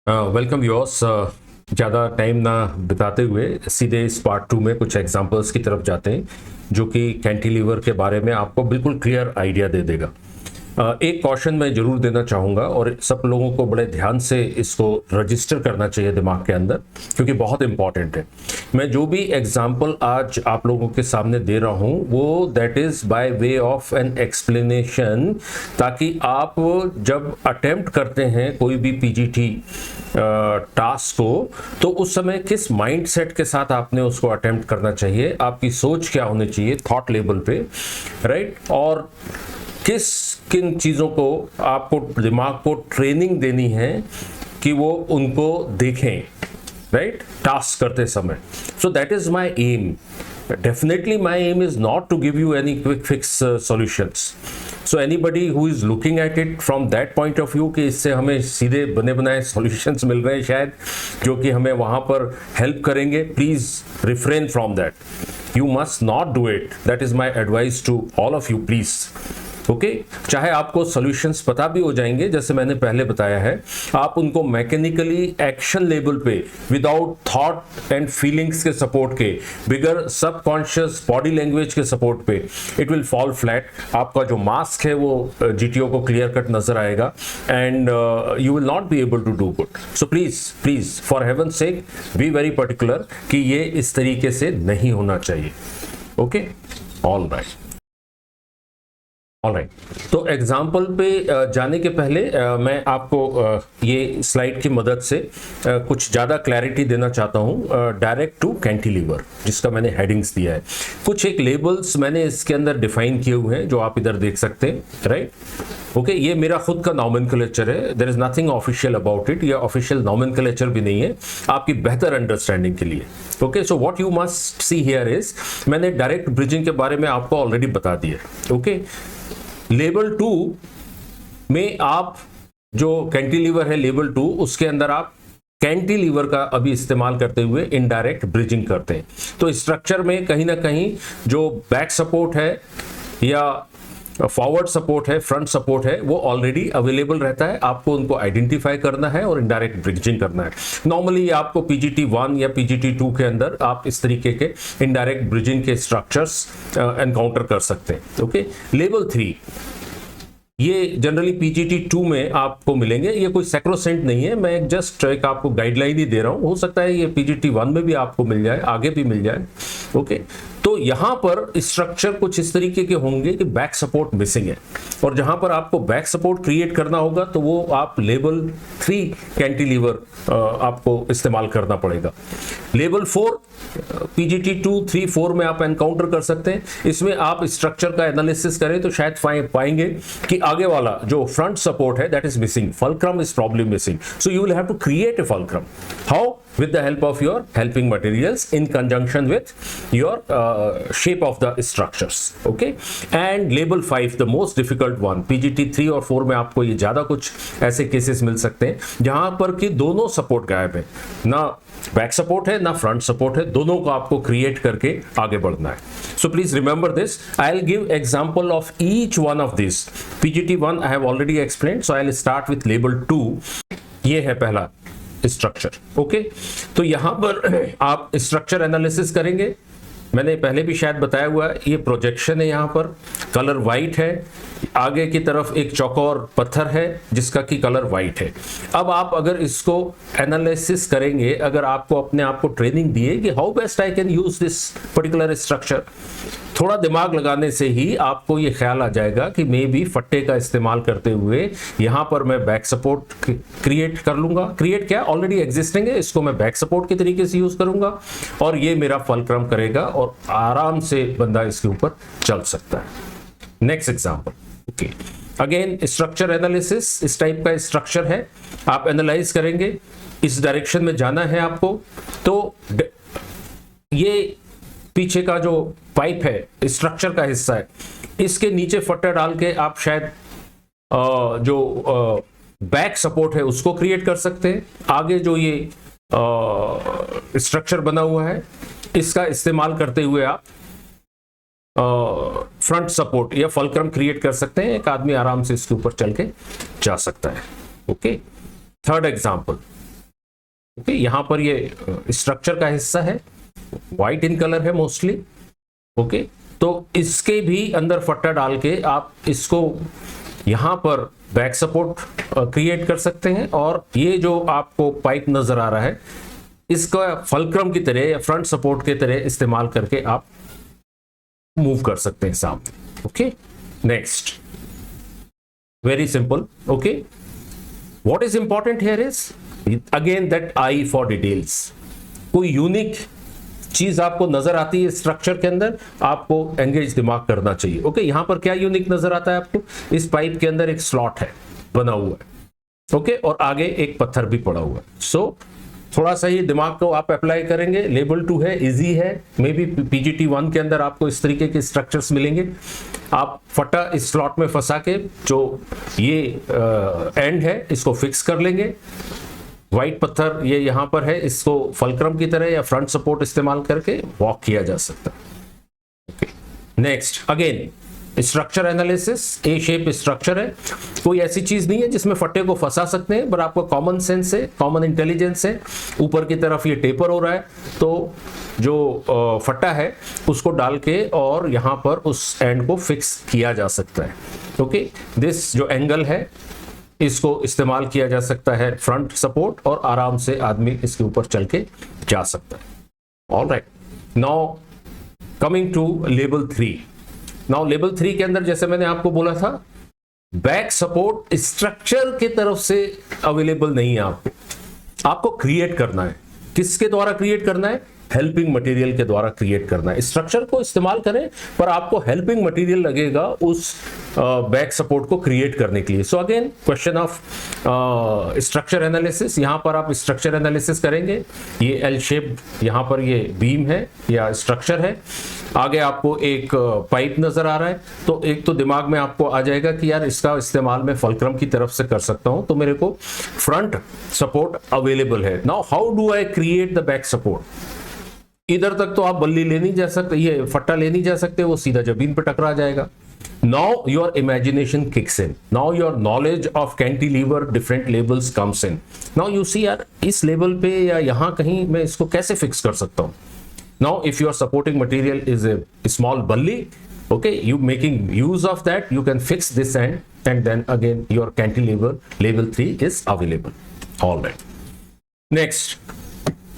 Welcome viewers. ज़्यादा time ना बिताते हुए सीधे इस पार्ट 2 में कुछ एग्जांपल्स की तरफ जाते हैं जो कि कैंटिलीवर के बारे में आपको बिल्कुल क्लियर आइडिया दे देगा। एक कॉशन मैं जरूर देना चाहूँगा और सब लोगों को बड़े ध्यान से इसको रजिस्टर करना चाहिए दिमाग के अंदर, क्योंकि बहुत इंपॉर्टेंट है। मैं जो भी एग्जाम्पल आज आप लोगों के सामने दे रहा हूँ वो that is by way of an explanation, ताकि आप जब अटेम्प्ट करते हैं कोई भी पीजीटी टास्क को, तो उस समय किस माइंडसेट के साथ आपने उसको अटेम्प्ट करना चाहिए, आपकी सोच क्या होनी चाहिए थॉट लेवल पे, राइट, और किन चीज़ों को आपको दिमाग को ट्रेनिंग देनी है कि वो उनको देखें, राइट, टास्क करते समय। So that is my aim. Definitely my aim is not to give you any quick fix solutions. So anybody who is looking at it from that point of view कि इससे हमें सीधे बने बनाए solutions मिल रहे हैं शायद जो कि हमें वहाँ पर help करेंगे, please refrain from that. You must not do it. That is my advice to all of you, please. Okay चाहे आपको सॉल्यूशंस पता भी हो जाएंगे, जैसे मैंने पहले बताया है, आप उनको मैकेनिकली एक्शन लेवल पे विदाउट थॉट एंड फीलिंग्स के सपोर्ट के, बिगर सबकॉन्शियस बॉडी लैंग्वेज के सपोर्ट पे, इट विल फॉल फ्लैट। आपका जो मास्क है वो जीटीओ को क्लियर कट नजर आएगा and you will not be able to do good. So please for heaven sake be very particular कि ये इस तरीके से नहीं होना चाहिए। Okay, all right, alright. तो एग्जाम्पल पे जाने के पहले मैं आपको ये स्लाइड की मदद से कुछ ज़्यादा क्लैरिटी देना चाहता हूँ डायरेक्ट टू कैंटिलीवर, जिसका मैंने हेडिंग्स दिया है। कुछ एक लेबल्स मैंने इसके अंदर डिफाइन किए हुए हैं जो आप इधर देख सकते हैं, राइट। ओके, ये मेरा खुद का नॉमेनक्लेचर है, there is nothing official about it, ये ऑफिशियल नॉमेनक्लेचर भी नहीं है, आपकी बेहतर अंडरस्टैंडिंग के लिए। Okay, so what you must see here is, मैंने डायरेक्ट ब्रिजिंग के बारे में आपको ऑलरेडी बता दिया। ओके, लेवल 2 में आप जो कैंटिलीवर है लेवल 2, उसके अंदर आप कैंटिलीवर का अभी इस्तेमाल करते हुए इनडायरेक्ट ब्रिजिंग करते हैं। तो स्ट्रक्चर में कहीं ना कहीं जो बैक सपोर्ट है या फॉरवर्ड सपोर्ट है, फ्रंट सपोर्ट है, वो ऑलरेडी अवेलेबल रहता है। आपको उनको आइडेंटिफाई करना है और इनडायरेक्ट ब्रिजिंग करना है। नॉर्मली आपको पीजीटी 1 या पीजीटी 2 के अंदर आप इस तरीके के इनडायरेक्ट ब्रिजिंग के स्ट्रक्चर्स एनकाउंटर कर सकते हैं। ओके, लेवल 3 ये जनरली पीजीटी 2 में आपको मिलेंगे। ये कोई सैक्रोसेंट नहीं है, मैं जस्ट एक आपको गाइडलाइन ही दे रहा हूं। हो सकता है ये पीजीटी 1 में भी आपको मिल जाए, आगे भी मिल जाए। ओके, तो यहां पर स्ट्रक्चर कुछ इस तरीके के होंगे कि बैक सपोर्ट मिसिंग है, और जहां पर आपको बैक सपोर्ट क्रिएट करना होगा तो वो आप लेवल 3 कैंटिलीवर आपको इस्तेमाल करना पड़ेगा। लेवल 4 पीजीटी 2, 3, 4 में आप एनकाउंटर कर सकते हैं। इसमें आप स्ट्रक्चर का एनालिसिस करें तो शायद पाएंगे कि आगे वाला जो फ्रंट सपोर्ट है that is missing, fulcrum is problem missing, so you will have to create a fulcrum. How? with the help of your helping materials in conjunction with your shape of the structures. Okay, and label 5 the most difficult one, pgt 3 और 4 में आपको ये ज्यादा कुछ ऐसे cases मिल सकते हैं जहां पर कि दोनों सपोर्ट गायब है, ना बैक सपोर्ट है ना फ्रंट सपोर्ट है, दोनों को आपको क्रिएट करके आगे बढ़ना है। So please remember this, I will give example of each one of this. pgt 1 I have already explained, so I will start with label 2। ये है पहला स्ट्रक्चर। ओके, तो यहां पर आप स्ट्रक्चर एनालिसिस करेंगे। मैंने पहले भी शायद बताया हुआ है, ये प्रोजेक्शन है, यहां पर कलर वाइट है, आगे की तरफ एक चौकोर पत्थर है जिसका की कलर वाइट है। अब आप अगर इसको एनालिसिस करेंगे, अगर आपको अपने आप को ट्रेनिंग दिए कि how best I can use this particular structure, थोड़ा दिमाग लगाने से ही आपको ये ख्याल आ जाएगा कि मे बी फट्टे का इस्तेमाल करते हुए यहां पर मैं बैक सपोर्ट क्रिएट कर लूंगा। क्रिएट क्या, ऑलरेडी एग्जिस्टिंग है, इसको मैं बैक सपोर्ट के तरीके से यूज करूंगा और ये मेरा फलक्रम करेगा और आराम से बंदा इसके ऊपर चल सकता है। Next example. Okay, again structure analysis, इस टाइप का स्ट्रक्चर है, आप एनालाइज करेंगे, इस डायरेक्शन में जाना है आपको। तो ये पीछे का जो पाइप है, स्ट्रक्चर का हिस्सा है, इसके नीचे फट्टा डाल के आप शायद जो बैक सपोर्ट है उसको क्रिएट कर सकते हैं। आगे जो ये स्ट्रक्चर बना हुआ है इसका इस्तेमाल करते हुए आप फ्रंट सपोर्ट या फलक्रम क्रिएट कर सकते हैं। एक आदमी आराम से इसके ऊपर चल के जा सकता है। ओके, थर्ड एग्जांपल, ओके, यहां पर ये स्ट्रक्चर का हिस्सा है, व्हाइट इन कलर है मोस्टली। ओके, तो इसके भी अंदर फट्टा डाल के आप इसको यहां पर बैक सपोर्ट क्रिएट कर सकते हैं, और ये जो आपको पाइप नजर आ रहा है इसका फलक्रम की तरह या फ्रंट सपोर्ट की तरह इस्तेमाल करके आप मूव कर सकते हैं सामने। Okay, next, very simple. Okay, what is important here is again that I for details. कोई यूनिक चीज आपको नजर आती है स्ट्रक्चर के अंदर, आपको एंगेज दिमाग करना चाहिए। ओके, यहां पर क्या यूनिक नजर आता है आपको? इस पाइप के अंदर एक स्लॉट है बना हुआ है। ओके, और आगे एक पत्थर भी पड़ा हुआ है। सो थोड़ा सा ये दिमाग को आप अप्लाई करेंगे। लेवल 2 है, इजी है, मे बी PGT 1 के अंदर आपको इस तरीके के स्ट्रक्चर्स मिलेंगे। आप फटा इस स्लॉट में फंसा के जो ये एंड है इसको फिक्स कर लेंगे। व्हाइट पत्थर ये यहां पर है, इसको फलक्रम की तरह या फ्रंट सपोर्ट इस्तेमाल करके वॉक किया जा सकता है। Okay, next, again structure analysis. A shape structure है, कोई ऐसी चीज नहीं है जिसमें फट्टे को फंसा सकते हैं, पर आपको कॉमन सेंस है, कॉमन इंटेलिजेंस है। ऊपर की तरफ ये टेपर हो रहा है, तो जो फट्टा है उसको डाल के और यहां पर उस एंड को फिक्स किया जा सकता है। ओके, दिस जो एंगल है इसको इस्तेमाल किया जा सकता है फ्रंट सपोर्ट, और आराम से आदमी इसके ऊपर चल के जा सकता है। Alright, now coming to level 3। Now level 3 के अंदर जैसे मैंने आपको बोला था, बैक सपोर्ट स्ट्रक्चर के तरफ से अवेलेबल नहीं है, आपको क्रिएट करना है। किसके द्वारा क्रिएट करना है? हेल्पिंग मटेरियल के द्वारा क्रिएट करना है। स्ट्रक्चर को इस्तेमाल करें, पर आपको हेल्पिंग मटेरियल लगेगा उस बैक सपोर्ट को क्रिएट करने के लिए। So again question of structure analysis. यहां पर आप स्ट्रक्चर एनालिसिस करेंगे। ये एल शेप यहां पर ये बीम है या स्ट्रक्चर है, आगे आपको एक पाइप नजर आ रहा है, तो एक तो दिमाग में आपको आ जाएगा कि यार इसका इस्तेमाल मैं फलक्रम की तरफ से कर सकता हूं, तो मेरे को फ्रंट सपोर्ट अवेलेबल है। Now how do I create the back support? इधर तक तो आप बल्ली ले नहीं जा सकते, ये फट्टा ले नहीं जा सकते, वो सीधा जमीन पे टकरा जाएगा। Now your imagination kicks in, now your knowledge of cantilever different levels comes in. Now you see यार इस लेवल पे या यहां कहीं मैं इसको कैसे फिक्स कर सकता हूं। Now if your supporting material is a small बल्ली, okay, you making use of that, you can fix this end and then again your cantilever level 3 is available. All right, next,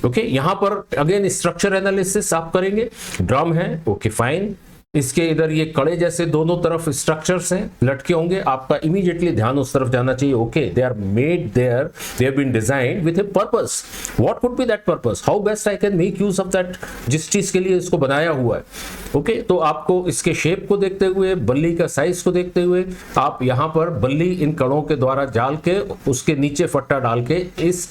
okay, यहां पर again structure analysis आप करेंगे। Drum है, okay fine, इसके इधर ये कड़े जैसे दोनों तरफ स्ट्रक्चर्स हैं, लटके होंगे, आपका इमीडिएटली ध्यान उस तरफ जाना चाहिए। Okay, they are made there, they have been designed with a purpose. What could be that purpose? How best I can make use of that, जिस चीज के लिए इसको बनाया हुआ है। ओके, तो आपको इसके शेप को देखते हुए, बल्ली का साइज को देखते हुए, आप यहां पर बल्ली इन कड़ों के द्वारा जाल के उसके नीचे फट्टा डाल के इस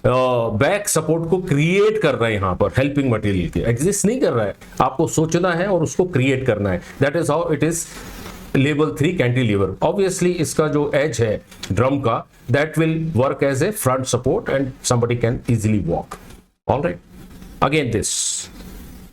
बैक सपोर्ट को क्रिएट कर रहे हैं। यहां पर हेल्पिंग मटेरियल के एग्जिस्ट नहीं कर रहा है, आपको सोचना है और उसको क्रिएट करना है। That is how it is level 3 cantilever. Obviously इसका जो एज है ड्रम का, that will work as a front support and somebody can easily walk. Alright, again this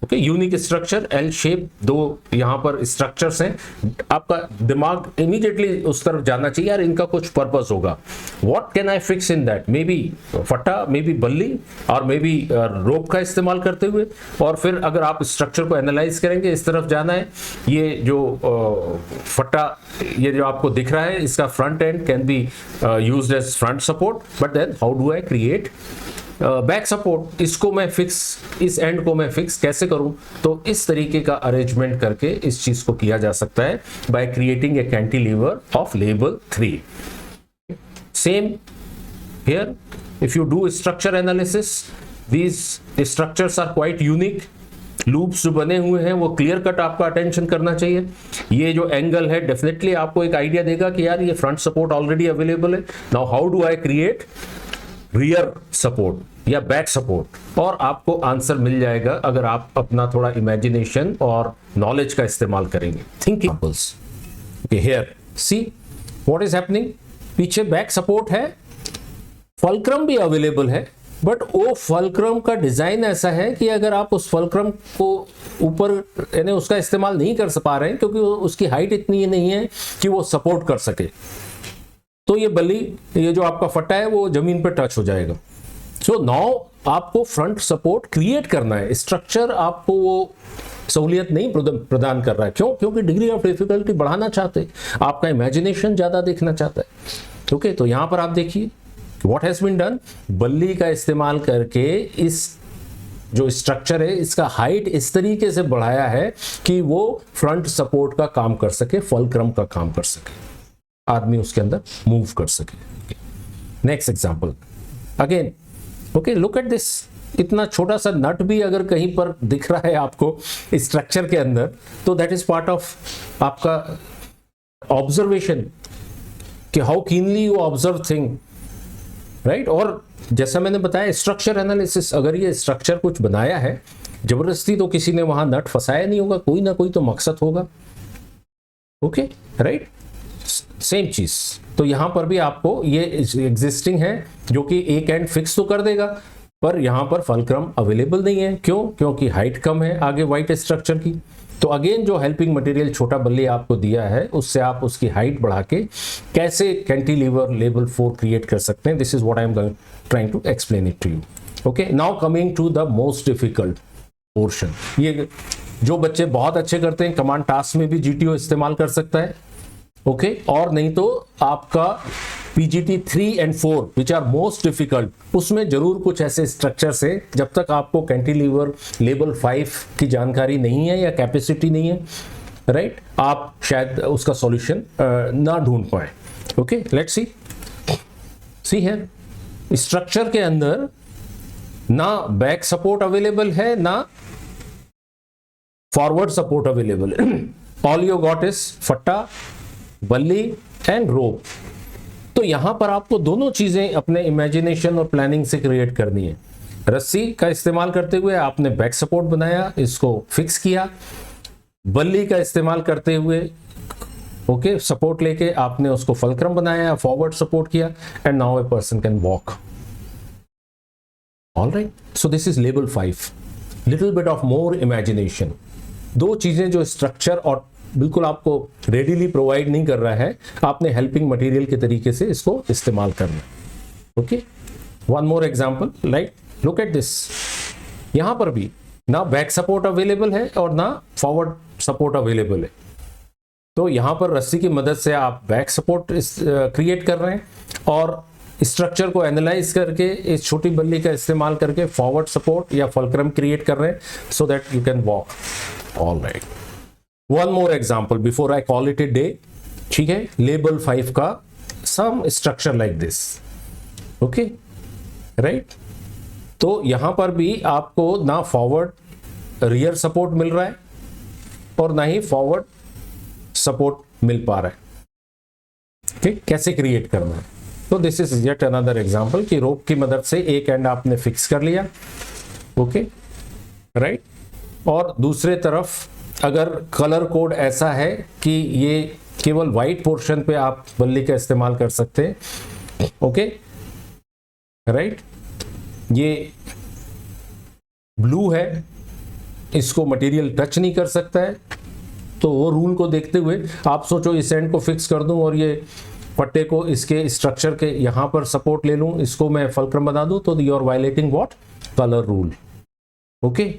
okay, unique structure, L shape, दो यहां पर structures हैं। आपका दिमाग इमीडिएटली उस तरफ जाना चाहिए, यार इनका कुछ पर्पस होगा। What can I fix in that? May be फट्टा, मे बी बल्ली, और मे बी रोप का इस्तेमाल करते हुए। और फिर अगर आप स्ट्रक्चर को एनालाइज करेंगे, इस तरफ जाना है, ये जो फट्टा ये जो आपको दिख रहा है, इसका front end can be used as front support, but then how do I create back support? इसको मैं फिक्स, इस एंड को मैं फिक्स कैसे करूं? तो इस तरीके का अरेंजमेंट करके इस चीज को किया जा सकता है by creating a cantilever of level 3। Same here, if you do structure analysis, these structures are quite unique. Loops जो बने हुए हैं वो क्लियर कट आपका अटेंशन करना चाहिए। ये जो एंगल है डेफिनेटली आपको एक आइडिया देगा कि यार ये फ्रंट सपोर्ट ऑलरेडी अवेलेबल है। Now how do I create rear support या बैक सपोर्ट? और आपको आंसर मिल जाएगा अगर आप अपना थोड़ा इमेजिनेशन और नॉलेज का इस्तेमाल करेंगे। Thinking okay, here see what is happening. पीछे बैक सपोर्ट है, फलक्रम भी अवेलेबल है, बट वो फलक्रम का डिजाइन ऐसा है कि अगर आप उस फलक्रम को ऊपर यानी उसका इस्तेमाल नहीं कर पा रहे हैं क्योंकि उसकी हाइट इतनी नहीं है कि वो सपोर्ट कर सके, तो ये बल्ली, ये जो आपका फट्टा है वो जमीन पर टच हो जाएगा। सो नाउ आपको फ्रंट सपोर्ट क्रिएट करना है, स्ट्रक्चर आपको वो सहूलियत नहीं प्रदान कर रहा है। क्यों? क्योंकि डिग्री ऑफ डिफिकल्टी बढ़ाना चाहते हैं, आपका इमेजिनेशन ज्यादा देखना चाहता है। ओके, तो यहां पर आप देखिए व्हाट हैज बीन डन, बल्ली का इस्तेमाल करके इस जो स्ट्रक्चर है इसका हाइट इस तरीके से बढ़ाया है कि वो फ्रंट सपोर्ट का काम कर सके, फलक्रम का काम कर सके, आदमी उसके अंदर मूव कर सके। Next example again, okay, look at this, इतना छोटा सा नट भी अगर कहीं पर दिख रहा है आपको स्ट्रक्चर के अंदर, तो दैट इज पार्ट ऑफ आपका ऑब्जर्वेशन कि how keenly you observe thing, right. और जैसा मैंने बताया स्ट्रक्चर एनालिसिस, अगर ये स्ट्रक्चर कुछ बनाया है जबरदस्ती तो किसी ने वहां नट फंसाया नहीं होगा, कोई ना कोई तो मकसद होगा। ओके, राइट, सेम चीज। तो यहां पर भी आपको ये एग्जिस्टिंग है जो कि एक एंड फिक्स तो कर देगा, पर यहां पर फलक्रम अवेलेबल नहीं है। क्यों? क्योंकि हाइट कम है आगे वाइट स्ट्रक्चर की। तो अगेन जो हेल्पिंग मटेरियल छोटा बल्ली आपको दिया है उससे आप उसकी हाइट बढ़ा के कैसे कैंटिलीवर लेवल 4 क्रिएट कर सकते हैं, this is what I am trying to explain it to you. Okay, now coming to the most difficult portion. ये जो बच्चे बहुत अच्छे करते हैं कमांड टास्क में भी जीटीओ इस्तेमाल कर सकता है। ओके, और नहीं तो आपका PGT 3 and 4 which are most difficult, उसमें जरूर कुछ ऐसे स्ट्रक्चर्स है जब तक आपको कैंटिलीवर लेवल 5 की जानकारी नहीं है या कैपेसिटी नहीं है, राइट, आप शायद उसका सॉल्यूशन ना ढूंढ पाए। ओके, लेट्स सी है स्ट्रक्चर के अंदर ना बैक सपोर्ट अवेलेबल है ना फॉरवर्ड सपोर्ट अवेलेबल है, ऑल यू गॉट इज फट्टा, बल्ली एंड रोप। तो यहां पर आपको दोनों चीजें अपने इमेजिनेशन और प्लानिंग से क्रिएट करनी है। रस्सी का इस्तेमाल करते हुए आपने बैक सपोर्ट बनाया, इसको फिक्स किया, बल्ली का इस्तेमाल करते हुए ओके सपोर्ट लेके आपने उसको फलक्रम बनाया, फॉरवर्ड सपोर्ट किया, and now a person can walk. Alright, so this is level 5, little bit of more imagination. दो चीजें जो स्ट्रक्चर और बिल्कुल आपको रेडीली प्रोवाइड नहीं कर रहा है, आपने हेल्पिंग मटेरियल के तरीके से इसको इस्तेमाल करना। Okay, one more example, like look at this, यहां पर भी ना बैक सपोर्ट अवेलेबल है और ना फॉरवर्ड सपोर्ट अवेलेबल है। तो यहां पर रस्सी की मदद से आप बैक सपोर्ट क्रिएट कर रहे हैं और स्ट्रक्चर को एनालाइज करके इस छोटी बल्ली का इस्तेमाल करके फॉरवर्ड सपोर्ट या फलक्रम क्रिएट कर रहे हैं so that you can walk. Alright, one more example before I call it a day. ठीक है, लेवल 5 का some structure like this. Okay, right, तो यहां पर भी आपको ना फॉरवर्ड रियर सपोर्ट मिल रहा है और ना ही फॉरवर्ड सपोर्ट मिल पा रहा है। ठीक, कैसे क्रिएट करना है? तो this is yet another example कि रोप की मदद से एक एंड आपने फिक्स कर लिया। ओके, राइट, और दूसरे तरफ अगर कलर कोड ऐसा है कि ये केवल व्हाइट पोर्शन पे आप बल्ली का इस्तेमाल कर सकते हैं। ओके, राइट, ये ब्लू है, इसको मटेरियल टच नहीं कर सकता है, तो वो रूल को देखते हुए आप सोचो इस एंड को फिक्स कर दूं और ये पट्टे को इसके स्ट्रक्चर के यहां पर सपोर्ट ले लूं, इसको मैं फलक्रम बना दूं, तो you are violating what? Colour rule. Okay,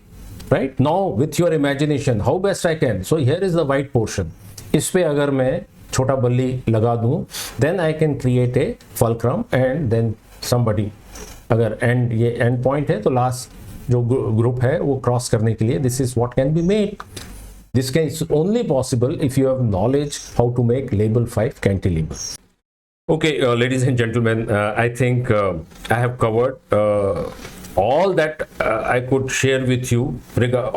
right now with your imagination how best I can, so here is the white portion, इस पे अगर मैं छोटा बल्ली लगा दूं then I can create a fulcrum and then somebody, अगर end ये end point है तो लास्ट जो ग्रुप है वो क्रॉस करने के लिए this is what can be made. This is only possible if you have knowledge how to make label 5 cantilever. Okay, ladies and gentlemen, I think I have covered all that I could share with you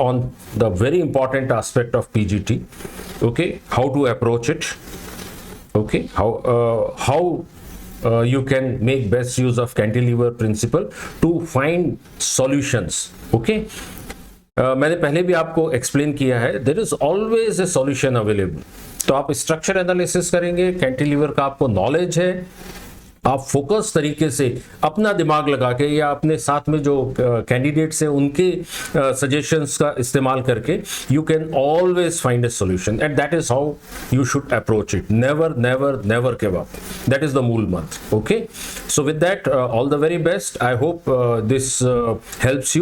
on the very important aspect of PGT. Okay, how to approach it. Okay, how you can make best use of cantilever principle to find solutions. Okay, मैंने पहले भी आपको explain किया है, there is always a solution available. तो आप structure analysis करेंगे, cantilever का आपको नॉलेज है, आप फोकस तरीके से अपना दिमाग लगा के या अपने साथ में जो कैंडिडेट्स हैं उनके सजेशंस का इस्तेमाल करके you can always find a solution, and that is how you should approach it. Never give up. That is the mool month. Okay, so with that, all the very best. I hope this helps you.